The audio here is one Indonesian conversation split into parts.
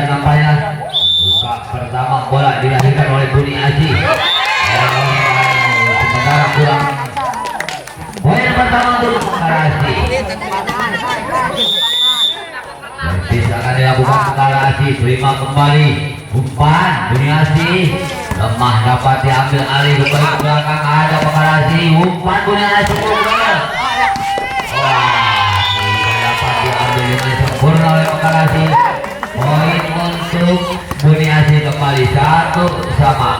nampaknya buka pertama bola dilahirkan oleh Buni Aji. Sementara kurang poin pertama untuk Mekarazi. Servis akan dilakukan Mekarazi, terima kembali umpan Buni Aji, lemah dapat diambil alih kembali ke belakang, ada Mekarazi, umpan Buni Aji tidak dapat diambil dengan sempurna oleh Mekarazi. Poin untuk Buni Aji kembali 1-1.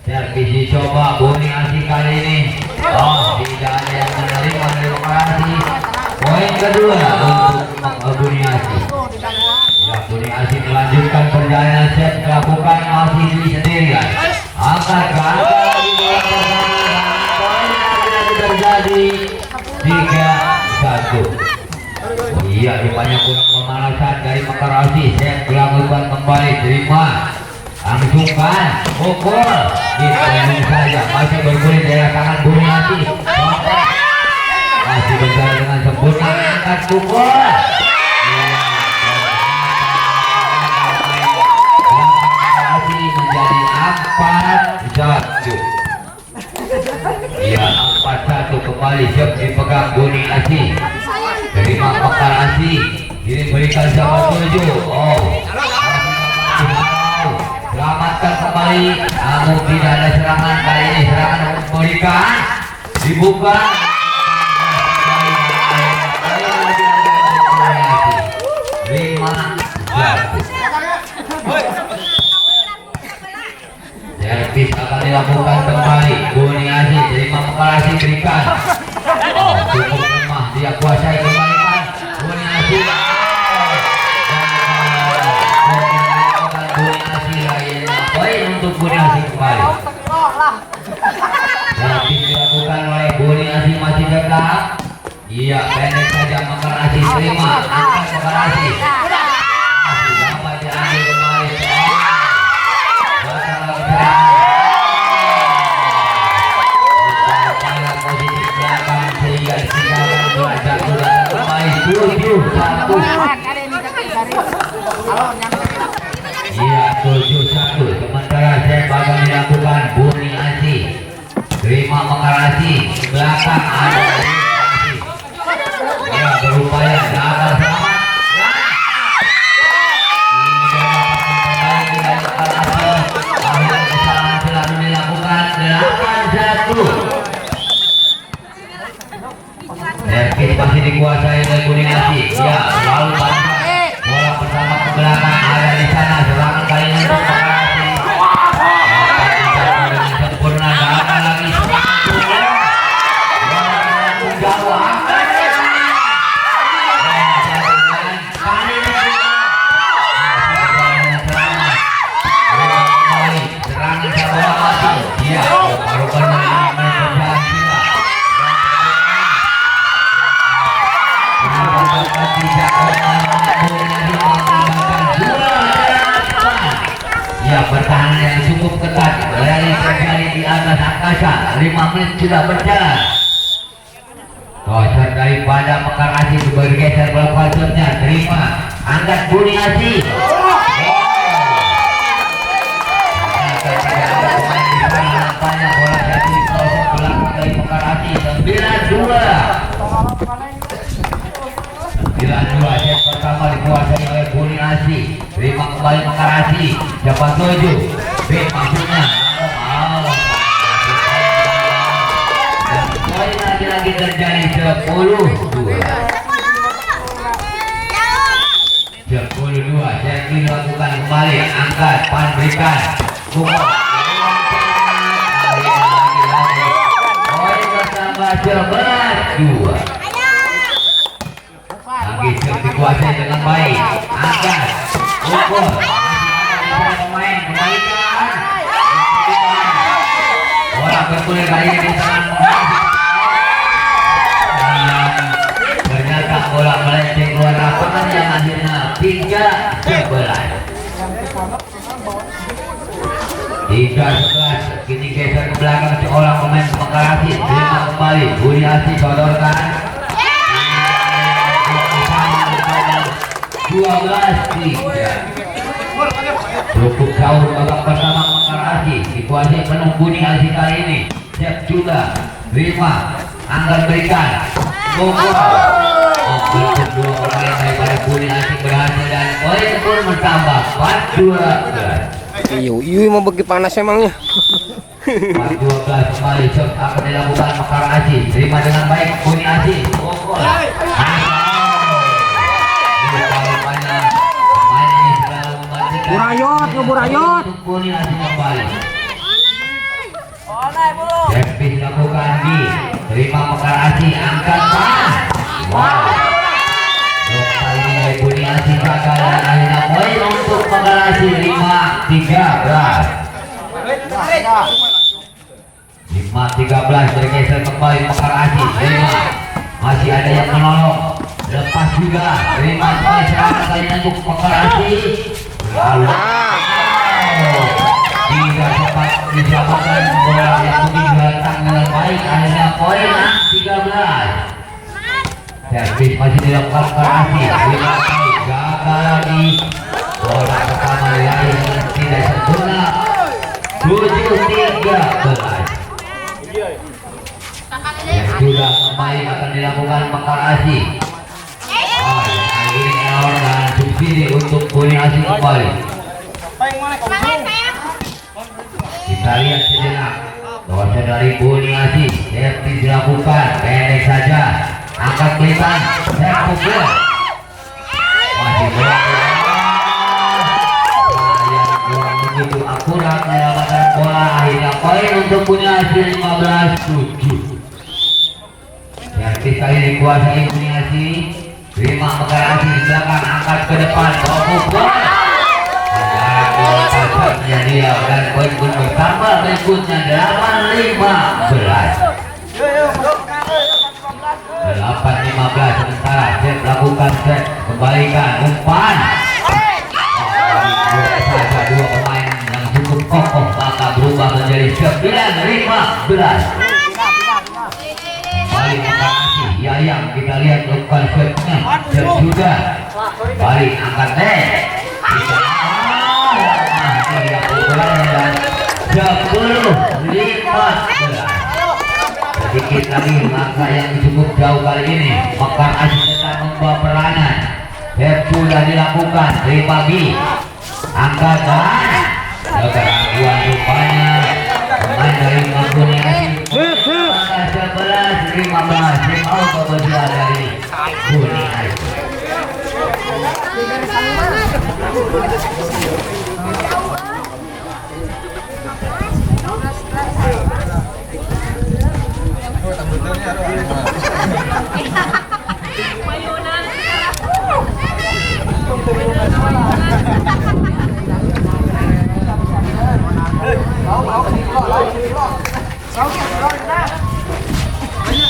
Servis dicoba Buni Aji kali ini. Tidak ada yang menerima dari Mekarazi. Poin kedua untuk Buni Aji. Ya, Buni Aji melanjutkan perjalanan set, melakukan masih sendirian. Angkatkan poin lagi terjadi 3-1. Iya, rupanya kurang pemanasan dari Mekarazi. Set dilakukan kembali, terima, langsungkan, pukul, dipenuhi saja, masih bergulir dari tangan Buni Aji. Masih berjalan dengan sempurna, angkat pukul. Mekarazi menjadi 4-1. Iya, 4-1 kembali, siap dipegang Buni Aji. Terima Mekarazi, ini berikan siapa 7. Selamatkan kembali, namun tidak ada serangan kali ini. Serangan memberikan, dibuka. Servis akan dilakukan kembali. Buni Aji, terima Mekarazi, berikan. Cukup lemah, dia kuasai kembalikan. Buni Aji. Poin untuk Buni Aji kembali. Servis dilakukan oleh Buni Aji, masih dekat. Iya, pendek saja Mekarazi, terima, angkat Mekarazi. Masih dapat diambil kembali. Positif belakang sehingga ditinggalkan belajar sudah kembali 7-1. Iya, 7-1. Sementara set bakal dilakukan Buni Aji. Terima Mekarazi, belakang ada ya, berupaya gagal selamat. Kesalahan selalu dilakukan 8-1. Servis masih dikuasai oleh Buni Aji. Ya, lalu bola pertama ke belakang, ada di sana serangan kali ini untuk Mekarazi. Dengan sempurna, gagal lagi. Ya, pertahanan yang cukup ketat dari di atas angkasa. 5 menit sudah berjalan. Toser daripada Mekarazi bergeser bola pasirnya, terima, angkat Buni Aji. Nampaknya bola jadi toser belakang dari Mekarazi. 9-2. 9-2. Set pertama dikuasai oleh Buni Aji. Terima kembali Mekarazi. Siapa 7? B maksudnya. Poin lagi terjadi 10-2. 10-2. Set dilakukan kembali. Angkat, pan berikan. Poin bertambah 11-2. Lagi dikuasai dengan baik. Angkat, pukul. Masih ada pemain, kembalikan. Bola bergulir kali ini di tangan. Ternyata bola melenceng keluar lapangan yang akhirnya 3-11. 3-11. Kini geser ke belakang seorang pemain Mekarazi. Terima kembali, Buni Aji sodorkan. 12-3. cukup jauh babak pertama Mekar Aji dikuasai penuh Buni Aji kali ini. Siap juga terima angkat berikan gol. Untuk dua pemain daripada Buni Aji berhasil dan poin pun bertambah 4-12. Iyo mau bagi panas emangnya. 4-12 kembali shot akan dilakukan Mekar Aji. Terima dengan baik Buni Aji. Gol. Burayot, ngeburayot. Buni Aji kembali. Servis dilakukan di terima Mekar Aji angkat panas. Wow. Kali ini dari Buni Aji gagal dan akhirnya poin untuk Mekar Aji 5-13 bergeser kembali Mekar Aji. Terima masih ada yang menolong, lepas juga terima kembali serangan kali ini untuk Mekar Aji. Lalu tidak sempat diselamatkan bola yang mungkin datang dengan baik, akhirnya poin 13. Servis masih dilakukan Mekar Aji. Gagal lagi bola pertama yang tidak sempurna. 7-13. Yang sudah kembali akan dilakukan Mekar Aji. Kali ini error dan subsidi untuk Buni Aji kembali. Kita lihat sejenak bahwa dari Buni Aji servis dilakukan pendek saja. Angkat belikan servis bola. Masih bola yang kurang begitu akurat menyelamatkan bola. Akhirnya poin untuk Buni Aji 15-7. Servis kali dikuasai Buni Aji. Terima Mekar Aji di belakang, angkat ke depan, gol. Pasarnya dia dan poin pun bertambah berikutnya 8-15. 8-15 sementara set lakukan set kembalikan umpan. Saja dua pemain yang cukup kokoh maka berubah menjadi 9-15. Kembali Mekar Aji, Yayang kita lihat lakukan setnya set juga. Balik angkat net. Dan 10-15. Sedikit lagi maka yang cukup jauh kali ini Mekar Aji tetap membawa peranan. Set sudah dilakukan, terima bagi angkatan keberangkuan rupanya pemain dari Buni Aji 11-15 mau kebetulan dari Buni Aji.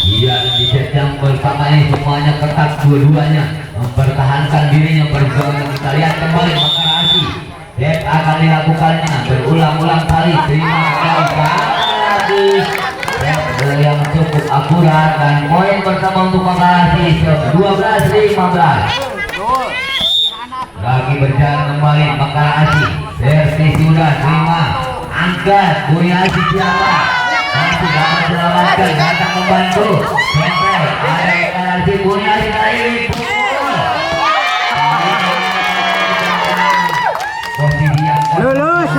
Iya, di set yang pertama ini semuanya ketat, dua-duanya mempertahankan dirinya berjuang. Kita lihat kembali Mekar Aji. Set akan dilakukannya berulang-ulang kali. Terima kasih. Set yang cukup akurat dan poin pertama untuk Mekar Aji 12-15. Lagi berjalan kembali Mekar Aji. Servis sudah terima, angkat Buni Aji siapa? Masih dapat selamatkan, datang membantu. Sampai ada Mekar Aji, Buni Aji kali ini. Posisi yang Lulus.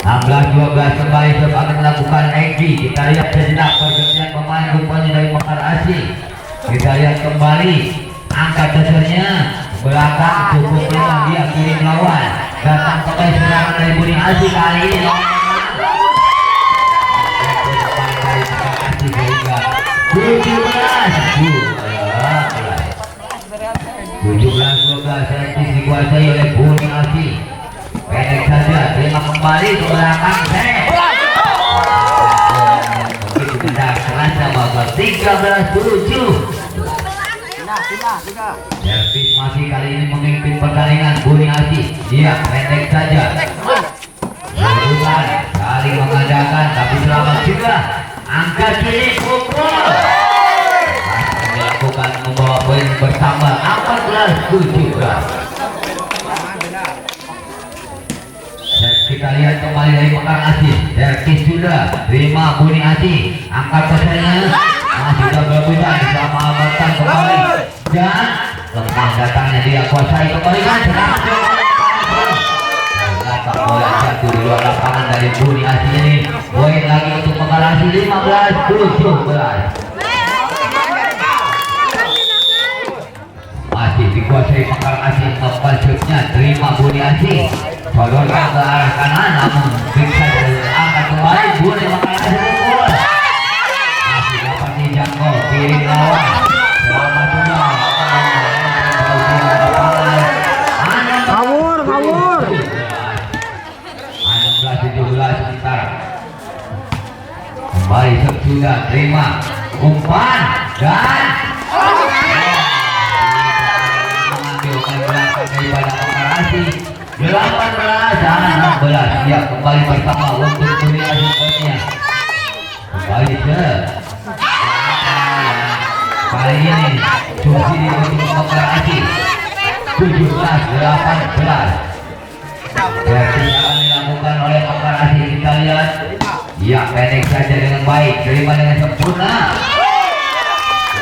16-12 kembali akan melakukan Egi. Kita lihat sejenak pergantian pemain rupanya dari Mekar Aji. Kita lihat kembali angkat dasarnya belakang cukup peluang dia kirim lawan. Datang kembali serangan dari Buni Aji kali ini. 17-12 servis dikuasai oleh Buni Aji. Pendek saja, terima kembali ke belakang begitu tidak terasa bahwa 13-7. Servis masih kali ini memimpin pertandingan Buni Aji. Dia pendek saja, saling mengadakan tapi selamat juga. Angkat kiri pukul dilakukan membawa poin bertambah 14-17. Dan kita lihat kembali dari Mekar Asih. Servis sudah terima Buni Asih, angkat pesannya masih double putar sama Abatan kembali dan lemah datangnya dia kuasai kembali kan tak boleh jatuh di luar lapangan dari Buni Asih ini. Poin lagi untuk Mekar Asih 15-17. Masih dikuasai Mekar Asih, ngepas shootnya terima Buni Asih, sodorkan ke arah kanan namun bisa diangkat kembali Buni Mekar Asih unggul. Masih dapat dijangkau kiri lawan selama sudah Kabur, kabur. 16-17 sementara. Kembali sudah terima umpan dan daripada Mekar Asih 18-16. Ya kembali bersama untuk Buni Asih poinnya kembali ke kali ini subsidi untuk Mekar Asih 17-18. Versi akan dilakukan oleh Mekar Asih, kita lihat ya pendek saja dengan baik, terima dengan sempurna.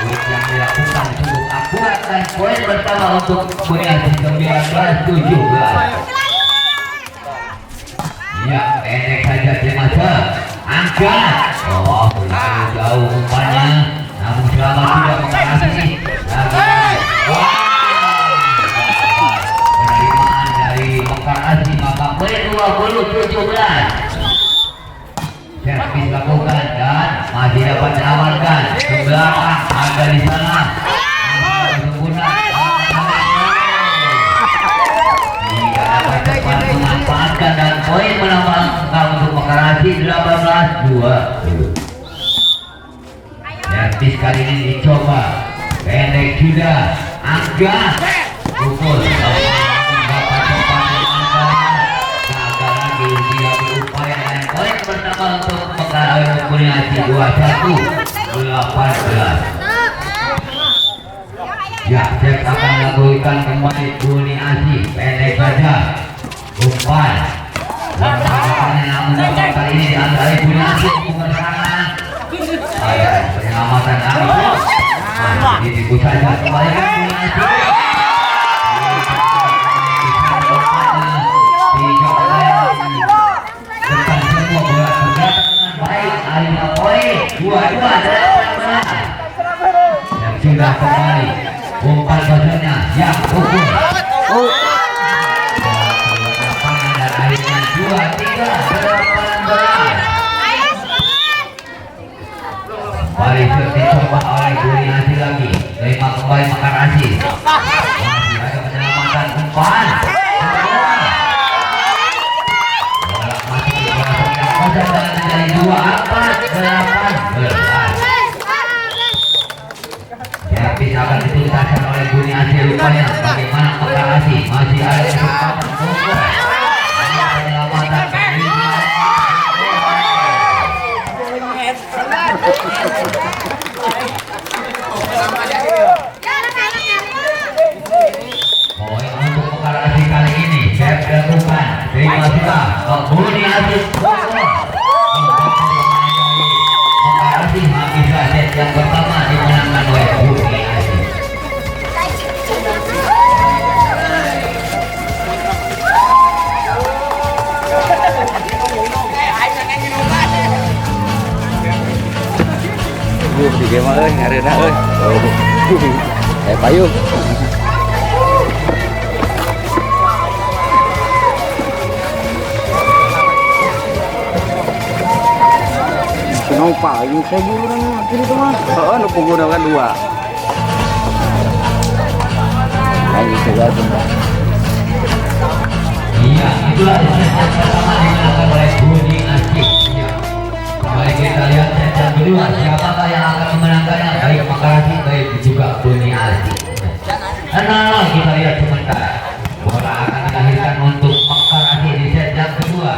Yang dilakukan cukup akurat dan poin pertama untuk Buni Asih 19-17. Ya pendek saja terima angkat. Oh terlalu jauh umpannya, namun selama tidak Mekar Asih penerimaan dari Mekar Asih maka poin 20-17. Servis lakukan dan masih dapat diamankan ke belakang, ada di sana sempurna tidak dapat cepat memanfaatkan dan poin menambah angka untuk Mekar Asih 18-20. Servis kali ini dicoba pendek sudah angkat pukul dapat cepat diamankan, gagal lagi dia berupaya dan poin pertama untuk Buni Asih 21-18. Ya, Cek akan melakukan kembali Buni Asih pendek saja umpan namun dapat kali ini diambil oleh Buni Asih umpan sana ada penyelamatan ini dibuat saja kembali ke Buni Asih depan semua bola ternyata dengan baik Alina poin 22-18. yang sudah kembali umpan bajunya yang pukul lapangan dan akhirnya 23-18. kembali dicoba oleh Buni Asih lagi, terima kembali Mekar Asih, masih ada penyelamatan umpan dari 24-18. Servis akan dituntaskan oleh Buni Asih, rupanya bagaimana Mekar Asih masih ada kesempatan unggul. Penyelamatan poin untuk Mekar Asih kali ini saya lakukan terima sudah Buni Asih Mekar Asih bisa set yang pertama dimenangkan oleh Buni Asih. Di game euy, ngarena euy. Kayak payung. Kenapa paling saya orang kiri itu mah? Oh, nu menggunakan 2. Lagi juga sudah. Iya, itulah set yang pertama dimenangkan oleh Buni Asih. Iya. Kembali kita lihat set yang kedua, siapakah yang akan memenangkannya? Baik Mekar Asih, baik juga Buni Asih. Nah, kita lihat sementara bola akan dilahirkan untuk Mekar Asih di set yang kedua.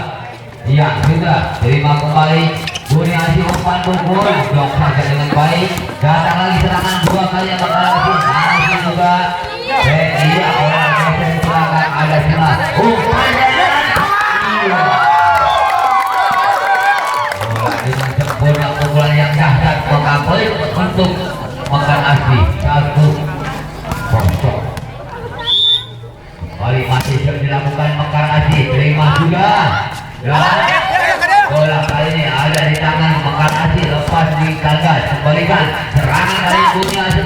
Iya, sudah terima kembali Buni Asih umpan pukul, blok saja dengan baik. Datang lagi serangan 2 kali Mekar Asih. juga. Iya, orang yang silakan ada semua. Umpannya. Iya. Bola dengan sempurna pukulan yang dahsyat maka poin untuk Mekar Asih 1-0. Kembali masih dilakukan Mekar Asih, terima sudah. Dan bola kali ini ada di tangan Mekar Asih, lepas digagal, kembalikan serangan dari Buni Asih.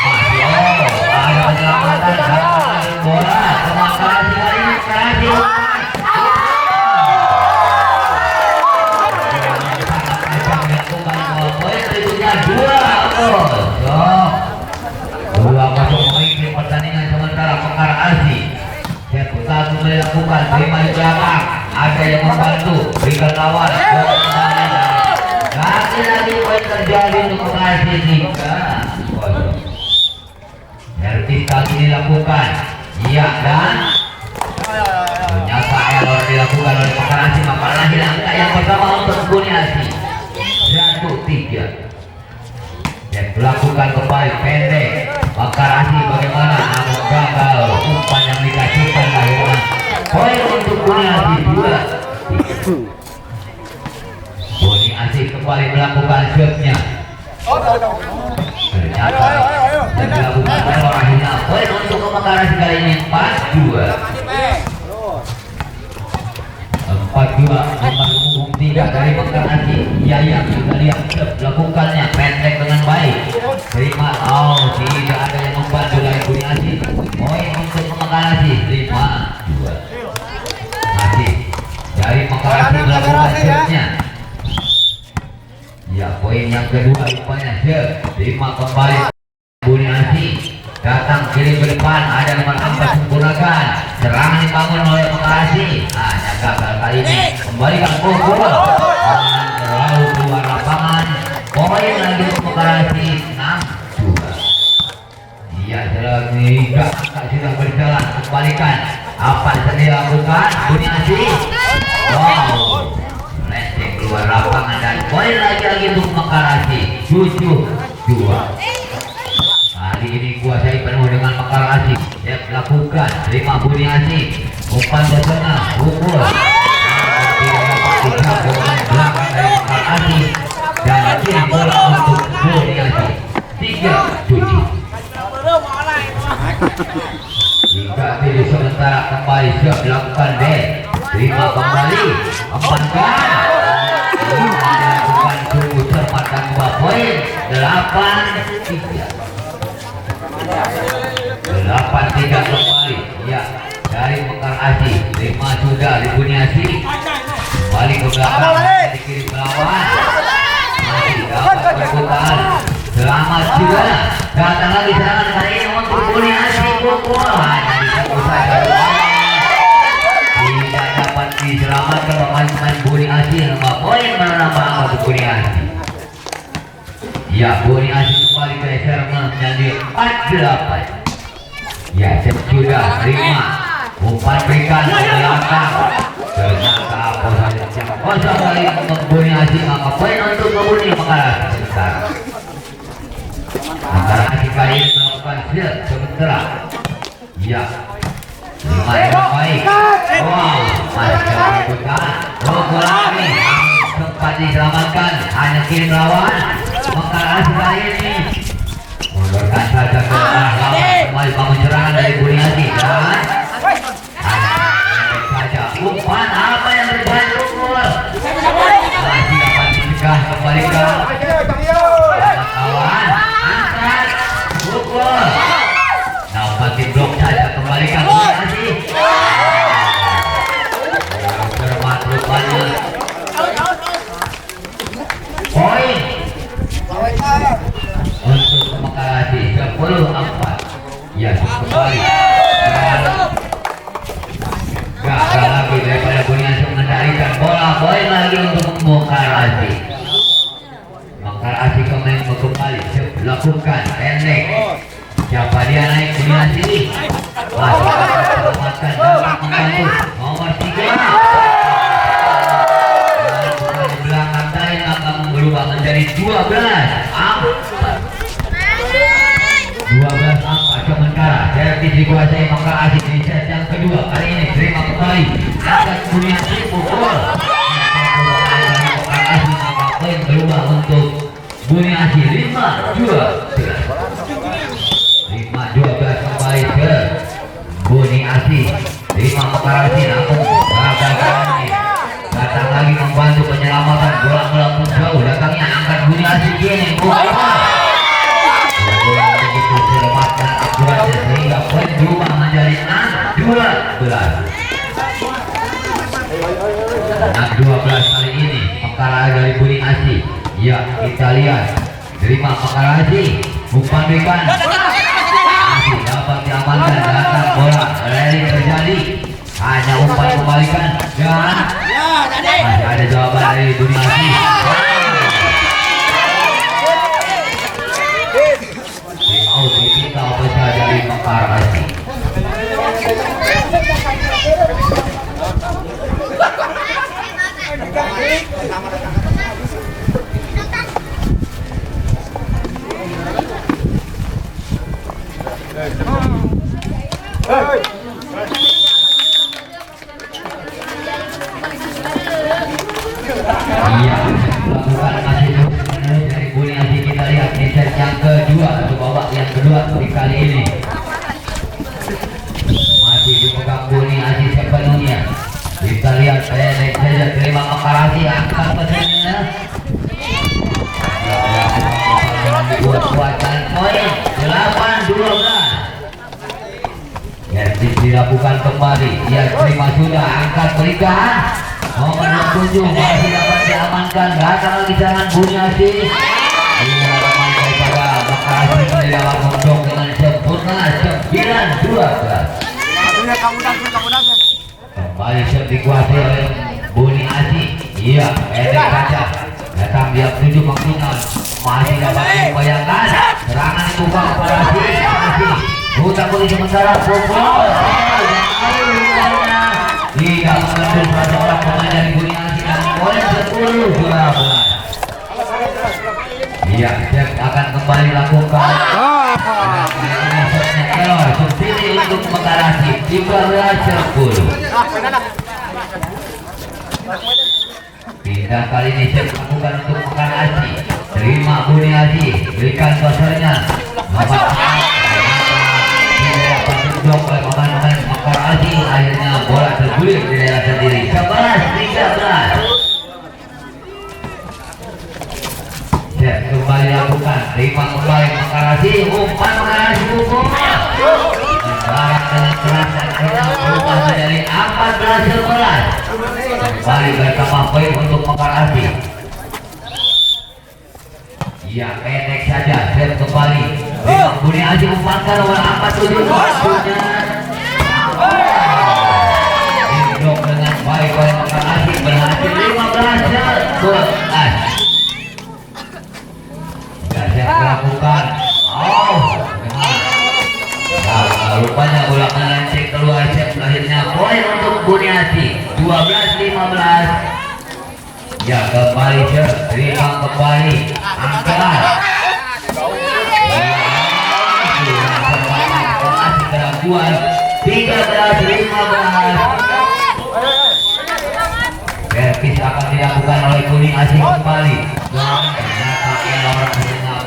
Masih ada penyelamatan bola ke Mekar Asih kali ini. Mekar Asih memimpin pertandingan sementara Mekar Asih. Seputar melakukan terima di belakang, ada yang membantu berikan lawan lagi poin terjadi untuk Mekar Asih 3-0. Servis kali dilakukan, iya, dan ternyata error dilakukan oleh Mekar Asih, maka lahir angka yang pertama untuk Buni Asih 1-3. Dan melakukan kembali pendek Mekar Asih bagaimana, namun gagal umpan yang dikasihkan lahirnya poin untuk Buni Asih 2-3. Buni Asih kembali melakukan shotnya, ternyata dilakukan error, akhirnya poin untuk Mekar Asih kali ini 4-2. 4-2 nomor umum 3 dari Mekar Asih. Yaya kita lihat lakukannya pendek dengan baik, terima, tidak ada yang membantu dari Buni Asih. Poin untuk Mekar Asih 5-2. Masih dari Mekar Asih melakukan shotnya, ya, poin yang kedua rupanya shot, terima kembali Buni Asih. Datang kiri ke depan, ada nomor 4 sempurnakan, serangan dibangun oleh Mekar Asih, hanya gagal kali ini. Kembalikan pukul terlalu keluar lapangan, poin lagi untuk Mekar Asih 6-2. Iya, selagi sudah berjalan, kembalikan apa yang dilakukan Buni Asih. Wow, melenceng keluar lapangan dan poin lagi untuk Mekar Asih 7-2. Kali ini kuasai penuh dengan Mekar Asih. Dia lakukan, terima Buni Asih, umpan ke sana, pukul. Tidak dapat dijangkau belakang dari Mekar Asih dan kirim bola untuk Buni Asih 3-7. Jika pilih sementara kembali siap dilakukan Ben, terima kembali, empankan. Dilakukan sungguh cermat dan 2 poin 8-3. 8-3 kembali, ya, dari Mekar Asih. Terima sudah di Buni Asih, kembali ke belakang, dikirim melawan, masih dapat berputar. Selamat juga, datang lagi serangan kali ini untuk Buni Asih. Pukul hanya disebut saja, tidak dapat diselamatkan pemain Buni Asih. 5 poin menambah angka untuk Buni Asih. Ya, Buni Asih kembali geser menjadi 4-8. Ya, sudah terima umpan berikan ke belakang, ternyata apa saja yang kosong kali untuk Buni Asih, maka poin untuk Buni Mekar Asih. Mekar Asih kali ini melakukan shield sementara, ya, 5 yang baik. Wow, masih dilakukan pukul lagi, sempat diselamatkan, hanya kirim lawan. Mekar Asih kali ini mundurkan saja ke arah lawan, kembali bangun serangan dari Buni Asih dan saja umpan apa yang terjadi, pukul masih dapat dicegah, kembali ke kawan, angkat, pukul dapat diblok saja, kembalikan Buni Asih. Cermat rupanya, poin untuk Mekar Asih 10-4. Ya, kembali gagal lagi daripada Buni Asih mengendalikan bola. Poin lagi untuk Mekar Asih. Mekar Asih kembali lakukan pendek, siapa dia naik Buni Asih, masih dapat selamatkan dan membantu nomor 3. Di belakang tadi akan berubah menjadi 12-4. dikuasai Mekar Aziz di set yang kedua. Kali ini terima kembali angkat Buniasi pukul. Mekar Aziz maka poin berubah untuk Buniasi 5-12. 5-12 kembali ke Buniasi. 5 Mekar Aziz langsung gagal kali. Datang lagi membantu penyelamatan bola melambung jauh. Datangnya angkat Buniasi kini. Bola begitu selamat dan akurat sehingga poin berubah menjadi 6-12. 6-12 kali ini Mekar Aziz dari Buniasi. Ya, kita lihat terima Mekar Aziz umpan berikan masih dapat diamankan. Datang bola rally terjadi, hanya umpan kembalikan dan masih ada jawaban dari Buniasi. Out diminta besar dari Mekar Aziz. Iya, lakukan masih dari Buniasi. Kita lihat di set yang kedua untuk babak yang kedua di kali ini masih dipegang Buniasi sepenuhnya. Kita lihat pendek saja terima Mekar Aziz angkat pesannya. Buat kuatan poin 8-12. Dan dilakukan kembali. Dia terima sudah angkat berikan. Nomor 7 masih dapat diamankan. Datang lagi serangan Buniasi. Ini harapan daripada Mekar Aziz di dalam untuk dengan sempurna 9-12. Kembali set dikuasai oleh Buniasi. Iya, pendek saja. Datang dia tuju maksimal. Masih dapat membayangkan serangan itu Mekar Aziz. Masih putar balik sementara pukul. Tidak mengendur salah seorang pemain dari Buniasi dan poin 10-12. Iya, Cep akan kembali lakukan. Ini shotnya error. Subsidi untuk Mekar Aziz 13-10. Pindah kali ini Cep lakukan untuk Mekar Aziz. Terima Buniasi, berikan kosernya. Nomor 4 blok oleh pemain Mekar Aziz. Akhirnya bola tergulir di daerah sendiri. 11-13. Kembali lakukan, terima kembali Mekar Aziz. Umpan Mekar Aziz pukul. Barang dengan keras dan akhirnya berubah menjadi 14-11. Kembali bertambah poin untuk Mekar Aziz. Ya, pendek saja. Set kembali. Buniasi umpankan nomor 47. Blok dengan baik oleh Mekar Aziz, berhasil 15-11. Yang melakukan rupanya bola melenceng keluar. Set akhirnya poin untuk Buniasi 12-15. Ya, kembali terima kembali angkat masih keraguan 13-15. Servis akan dilakukan oleh Buniasi kembali.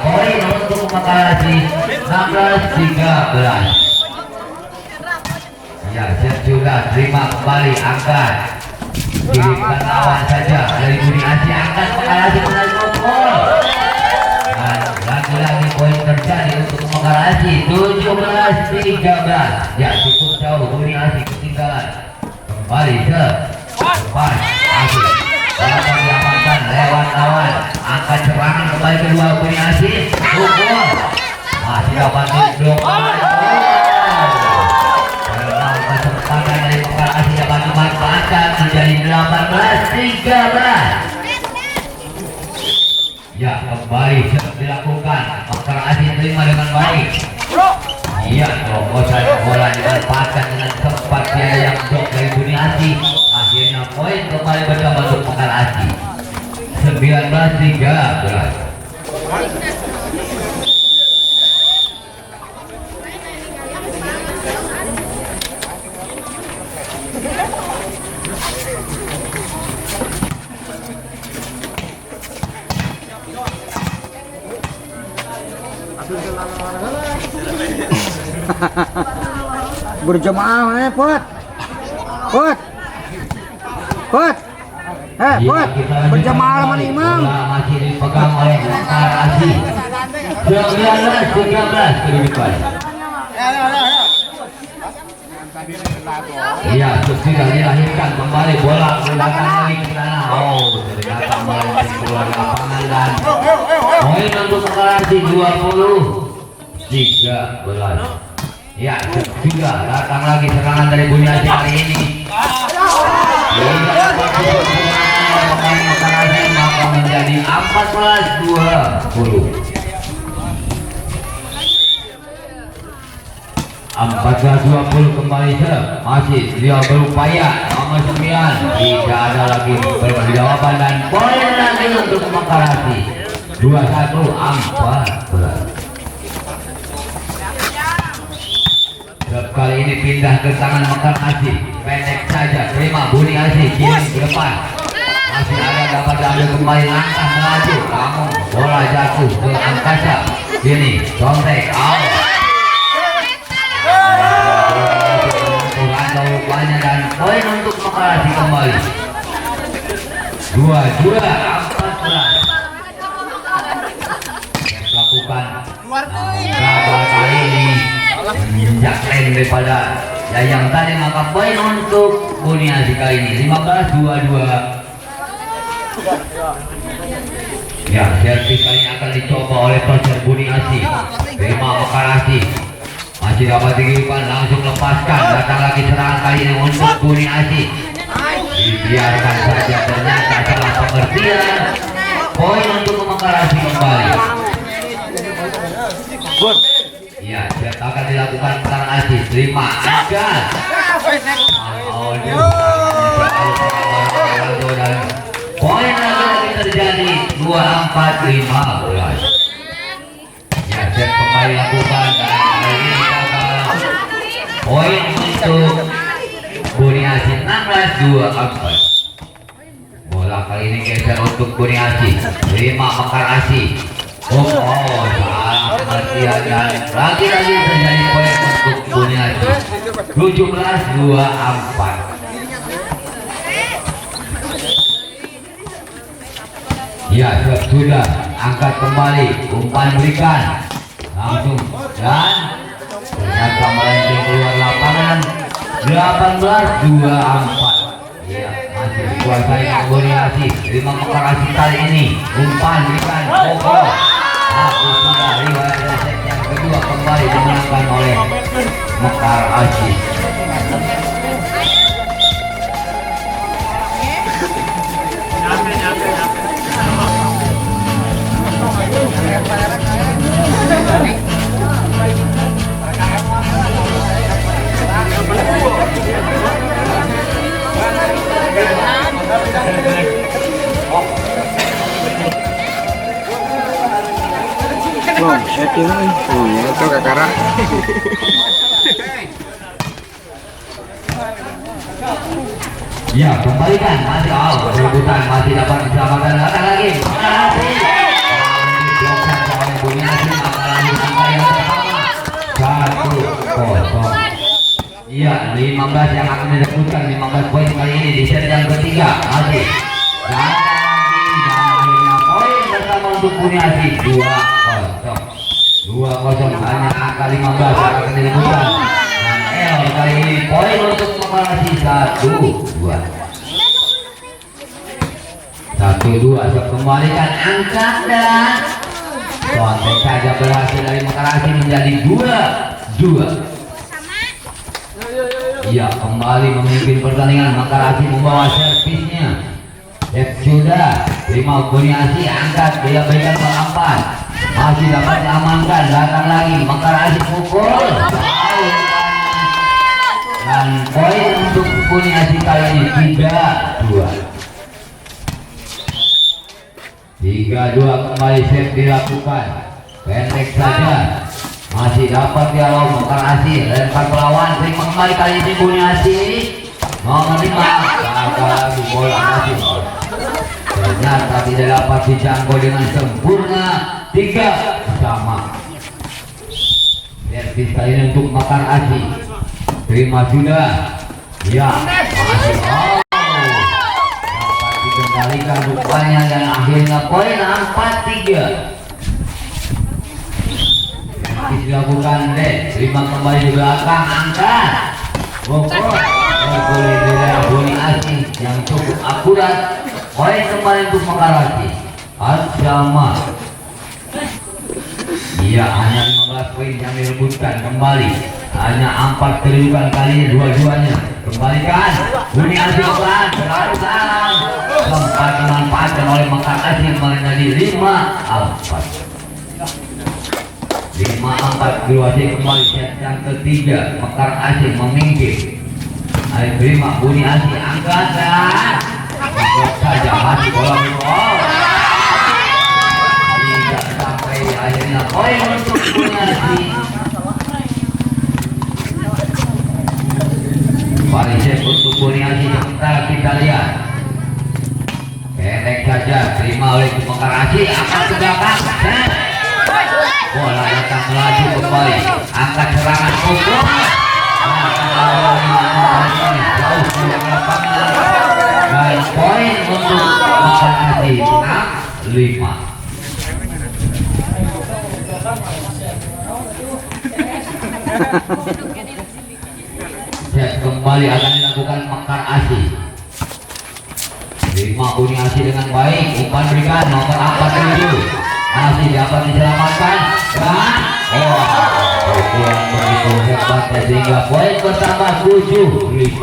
Poin untuk Mekar Aziz 16-13. Ya, set juga terima kembali angkat. Kirimkan lawan saja dari Buniasi, angkat Mekar Aziz menarik pukul. Dan lagi-lagi poin terjadi untuk Mekar Aziz 17-13. Ya, cukup jauh Buniasi ketinggalan. Kembali ke depan Aziz. Dapat diamankan lewat lawan. Angkat serangan kembali kedua Buniasi. Pukul. Masih dapat diblok. Kesempatan dari Mekar Aziz dapat dimanfaatkan menjadi 18-13. Ya, kembali dilakukan. Mekar Aziz terima dengan baik. Iya, terobosan bola dimanfaatkan dengan tepat. Tiada yang blok dari Buniasi. Akhirnya poin kembali bertambah untuk Mekar Aziz 19-13. Berjamaah Pot. Pot. Pot. Pot. Berjamaah sama imam. Masih dipegang oleh Mekar Asi. 19-13 kedudukan. Iya, sudah dilahirkan kembali bola datang lagi ke sana. Oh, ternyata melenceng keluar lapangan dan poin untuk Mekar Asi 20-13. Ya, sudah datang lagi serangan dari Bunyasi kali ini. Pemain Mekar Asi maka menjadi 14-20. 14-20 kembali masih dia berupaya nomor 9 tidak ada lagi jawaban dan poin lagi untuk Mekar Asi 21-14. Kali ini pindah ke tangan Mekar Asi, pendek saja terima Buni Asi kirim ke depan, masih ada dapat diambil kembali langkah melaju, namun bola jatuh ke angkasa. Ini contek out. Rupanya dan poin untuk Mekar Asi kembali 22-14. Yang melakukan berapa kali ini menginjak lem daripada yang tadi, maka poin untuk Buni Asi kali ini 15-22. Ya, servis kali ini akan dicoba oleh Toser Buni Asi. Terima Mekar Asi, masih dapat dikirimkan, langsung lepaskan, datang lagi serangan kali ini untuk Buni Asi. Dibiarkan saja, ternyata salah pengertian. Poin untuk Mekar Asi kembali. Ya, akan dilakukan serangan Asi, terima aja. Poin lagi terjadi 24-15. Ya, set kembali lakukan dan kali ini poin untuk Buni Asi 16-24. Bola kali ini geser untuk Buni Asi, terima Mekar Asi. Salah pengertian dan lagi-lagi terjadi poin untuk Buni Asi 17-24. Ya, sudah angkat kembali, umpan berikan langsung dan ternyata melenceng keluar lapangan 18-24. Ya, masih dikuasai Buni Asi, terima Mekar Asi kali ini, umpan berikan pokok. Aku sudah riwayat set yang kedua kembali dimenangkan oleh Mekar Asi. Wow, setting nih. Itu kakara. Ya, kembalikan masih perebutan masih dapat diselamatkan, datang lagi Mekar Asi. Diblokkan oleh Buni Asi, maka lanjut angka yang pertama 1-0. Iya, 15 yang akan direbutkan, 15 poin kali ini di set yang ketiga masih. Dan akhirnya poin bersama untuk Buni Asi 2-0 hanya angka 15 yang akan direbutkan. Dan kali ini poin untuk Mekar Asi 1-2 kembalikan angkat dan kontek saja berhasil dari Mekar Asi menjadi 2-2. Ia kembali memimpin pertandingan. Mekar Asi membawa servisnya. Sudah terima Buni Asi, angkat, dia berikan pelampan, masih dapat diamankan, datang lagi Mekar Asi pukul dan poin untuk Buni Asi kali ini 3-2 kembali set dilakukan, pendek saja masih dapat dialog Mekar Asi, lempar pelawan, terima kembali kali ini Buni Asi nomor 5, lagi bola masih ternyata tidak dapat dijangkau dengan sempurna, 3 sama. servis kali ini untuk Mekar Asi. Terima sudah. Ya, masih dapat dikendalikan rupanya dan akhirnya poin 4-3. Servis dilakukan deh. Terima kembali di belakang, angkat. Bokor boleh dari Boni Asi yang cukup akurat. Poin kembali untuk Mekar Asi. Sama. Iya, hanya 15 poin yang direbutkan kembali. Hanya 4 kedudukan kali ini dua-duanya. Kembalikan. Boni Asi pelan, selalu salam. Sempat dimanfaatkan oleh Mekar Asi menjadi 5-4. 5-4 Boni Asi kembali set yang ketiga. Mekar Asi memimpin. Ayo terima Boni Asi angkat dan saja masih bola gol. Tidak sampai akhirnya poin untuk Boni Asi. Kembali set untuk Boni Asi. Sebentar kita lihat. Pendek saja terima oleh Mekar Asi. Angkat ke belakang. Bola datang melaju kembali. Angkat serangan Bokor. Jauh dari lapangan. Dan poin untuk Mekar Asi 6-5. Set kembali akan dilakukan Mekar Asi. Terima Boni Asi dengan baik. Umpan berikan nomor 47. Masih dapat diselamatkan dan pukulan begitu hebat sehingga poin bertambah 7-5.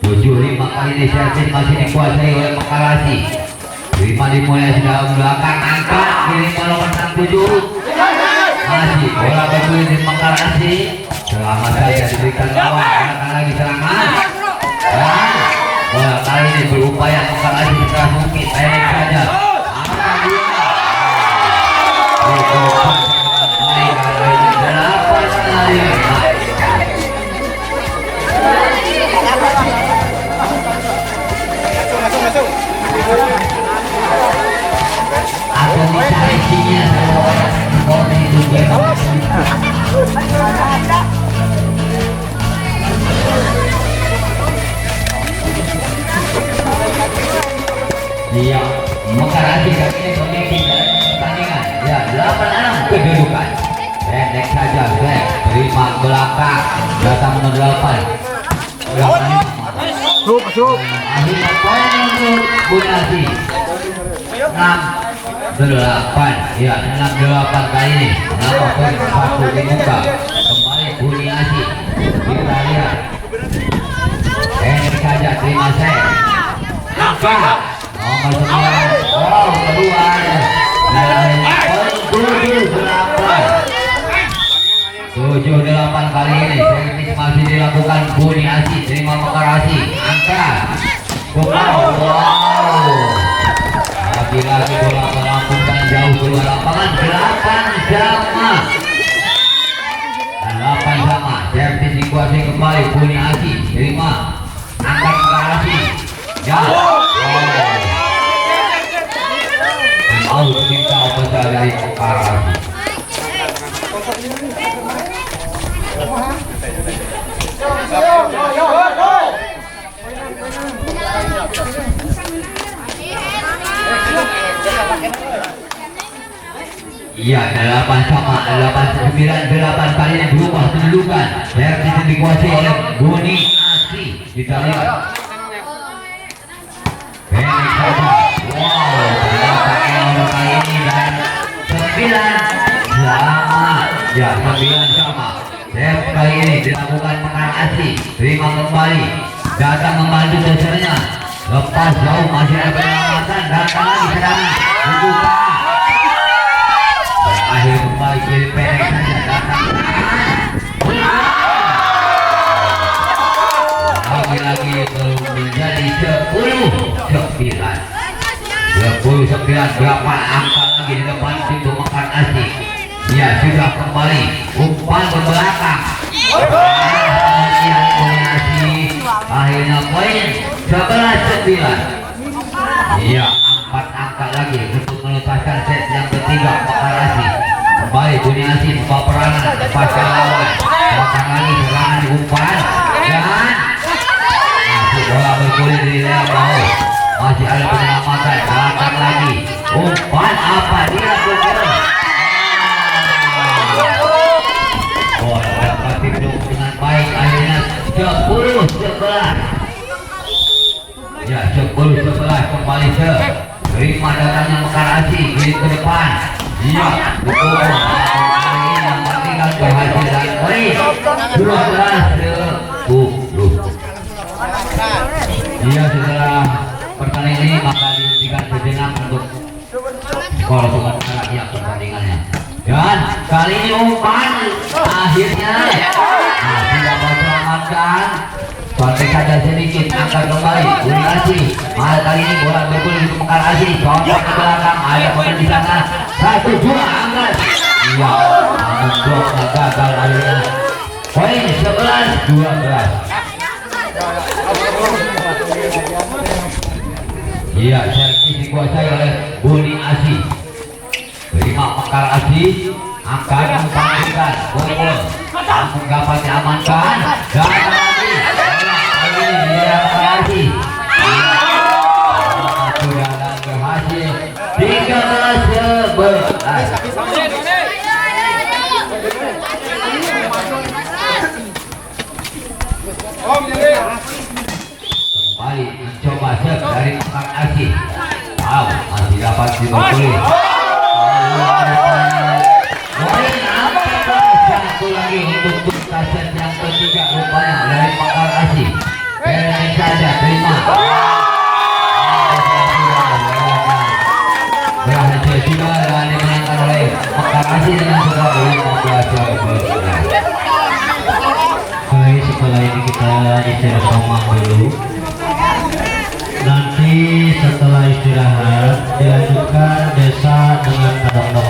7-5 kali ini servis masih dikuasai oleh Mekar Asi. Terima dimulai dalam belakang, angkat kiri nomor 67. Masih bola bergulir di Mekar Asi. Selamat saja diberikan lawan, akan lagi serangan. Dan bola kali ini berupaya Mekar Asi sekeras mungkin. Pendek saja. Angkat dia. Akan dicari sinyal seorang itu bebas. Iya, Mekar Asi kali ini memimpin pertandingan. Ya, 8-6 kedudukan. Pendek saja, Black. Terima belakang. Datang nomor 8. Akhirnya poin untuk Boni Asi. 6-8. Ya, 6-8 kali ini. Nama poin 1 dibuka. Kembali Boni Asi. Kita lihat. Pendek saja, terima saya. Angkat. Nomor 9. Keluar. Dan poin 7-8 kali ini. Servis masih dilakukan Boni Asi. Terima Mekar Asi. Angkat. Lagi-lagi bola melakukan jauh keluar lapangan. 8 sama. Servis dikuasai kembali Boni Asi. Terima. Angkat Mekar Asi. Ya. Mau minta obat dari Mekar Asi. Iya, 8 sama, 8-9, 8 kali yang berubah kedudukan. Servis yang dikuasai oleh Boni Asi. Kita lihat. Pendek saja. Ternyata orang kali ini dan 9 sama. Ya, 9 sama. Set kali ini dilakukan Mekar Asi. Terima kembali. Datang membantu dasarnya. Lepas jauh masih ada penyelamatan. Datang lagi serangan. Dibuka. Akhir kembali kiri pendek saja. Datang. Lagi-lagi belum menjadi 10-9. 10-9 berapa angka lagi di depan pintu Mekar Asi. Ya, sudah kembali umpan ke belakang. Akhirnya poin 11-9. Iya, 4 angka lagi untuk menuntaskan set yang ketiga Mekar Asi. Kembali Buni Asih membawa peranan lepaskan lawan. Datang lagi serangan di umpan dan masih bola bergulir di daerah bawah. Masih ada penyelamatan. Datang lagi umpan apa dia bergerak. Oh, dapat duduk dengan baik akhirnya 10-11. Ya 10-11 kembali ke terima datangnya Mekar Asih giring ke depan. Iya betul kali ini yang tinggal berhasil dan poin 12-10. Iya setelah pertandingan ini maka dihentikan sejenak untuk skor sementara ya pertandingannya. Dan kali ini umpan akhirnya tidak diselamatkan. Sampai saja sedikit angkat kembali Buni Asih. Malah kali ini bola bergulir di Mekar Asih. Contoh ke belakang ada pemain di sana. 1-2 angkat. Iya, namun bloknya gagal akhirnya. Poin 11-12. Iya, servis dikuasai oleh Buni Asih. Terima Mekar Asih. Angkat memperhatikan gol. Namun dapat diamankan. Dan lagi. Dia berhasil. Sudah berhasil 13-11. Kembali mencoba set dari Mekar Asih. Wow, masih dapat dibeli. Satu lagi untuk tuntasan yang ketiga rupanya dari Mekar Asih. Ini saja terima. Berhasil juga dan dimenangkan oleh Mekar Asih dengan skor 15-11. Baik, setelah ini kita istirahat komang dulu. Nanti setelah istirahat dilanjutkan desa dengan kadang